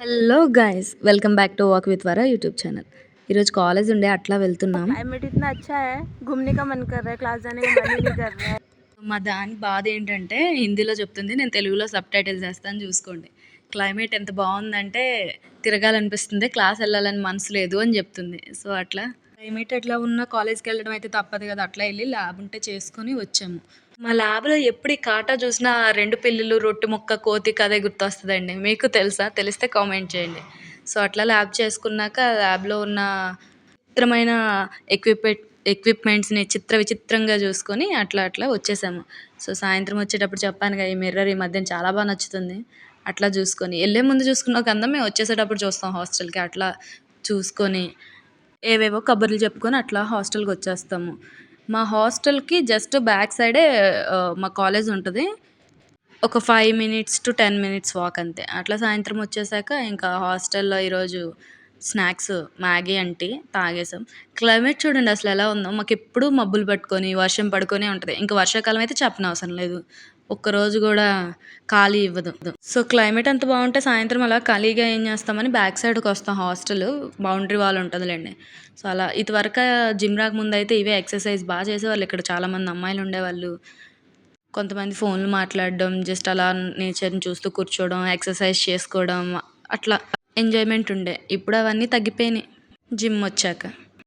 Hello guys welcome back to walk with Vara YouTube channel. ఈరోజు college ఉండే అట్లా వెళ్తున్నాం। क्लाइमेट इतना अच्छा है, घूमने का मन कर रहा है, क्लास जाने का मन ही नहीं कर रहा है। మా దాని బాధ ఏంటంటే హిందీలో చెప్తుంది, నేను తెలుగులో సబ్ టైటిల్స్ వేస్తాను చూసుకోండి। క్లైమేట్ ఎంత బాగుందంటే తిరగాలనిపిస్తుంది, క్లాస్ వెళ్ళాలని మనసు లేదు అని చెప్తుంది। సో అట్లా క్లైమేట్ ఎట్లా ఉన్నా కాలేజ్కి వెళ్ళడం అయితే తప్పదు కదా, అట్లా వెళ్ళి ల్యాబ్ ఉంటే చేసుకొని వచ్చాము। మా ల్యాబ్లో ఎప్పుడు ఈ కాటా చూసినా రెండు పిల్లులు రొట్టె ముక్క కోతి కథే గుర్తొస్తుందండి। మీకు తెలుసా? తెలిస్తే కామెంట్ చేయండి। సో అట్లా ల్యాబ్ చేసుకున్నాక ల్యాబ్లో ఉన్న విచిత్రమైన ఎక్విప్మెంట్స్ని విచిత్రంగా చూసుకొని అట్లా అట్లా వచ్చేసాము। సో సాయంత్రం వచ్చేటప్పుడు చెప్పానుగా, ఈ మిర్రర్ ఈ మధ్యన చాలా బాగా నచ్చుతుంది। అట్లా చూసుకొని వెళ్ళే ముందు చూసుకున్న ఒక అందం మేము వచ్చేసేటప్పుడు చూస్తాం హాస్టల్కి। అట్లా చూసుకొని ఏవేవో కబుర్లు చెప్పుకొని అట్లా హాస్టల్కి వచ్చేస్తాము। మా హాస్టల్కి జస్ట్ బ్యాక్ సైడే మా కాలేజ్ ఉంటుంది। ఒక 5 మినిట్స్ టు 10 మినిట్స్ వాక్ అంతే। అట్లా సాయంత్రం వచ్చేసాక ఇంకా హాస్టల్లో ఈరోజు స్నాక్స్ మ్యాగీ అంటే తాగేసాం। క్లైమేట్ చూడండి అసలు ఎలా ఉందో, మాకు ఎప్పుడు మబ్బులు పట్టుకొని వర్షం పడుకొనే ఉంటుంది। ఇంకా వర్షాకాలం అయితే చెప్పనవసరం లేదు, ఒక్కరోజు కూడా ఖాళీ ఇవ్వదు। సో క్లైమేట్ అంత బాగుంటే సాయంత్రం అలా ఖాళీగా ఏం చేస్తామని బ్యాక్ సైడ్కి వస్తాం, హాస్టల్ బౌండరీ వాల్ ఉంటుందిలేండి। సో అలా ఇదివరకు జిమ్ రాకముందు అయితే ఇవే ఎక్సర్సైజ్ బాగా చేసేవాళ్ళు। ఇక్కడ చాలామంది అమ్మాయిలు ఉండేవాళ్ళు, కొంతమంది ఫోన్లు మాట్లాడడం, జస్ట్ అలా నేచర్ని చూస్తూ కూర్చోవడం, ఎక్సర్సైజ్ చేసుకోవడం, అట్లా ఎంజాయ్మెంట్ ఉండే। ఇప్పుడు అవన్నీ తగ్గిపోయినాయి జిమ్ వచ్చాక।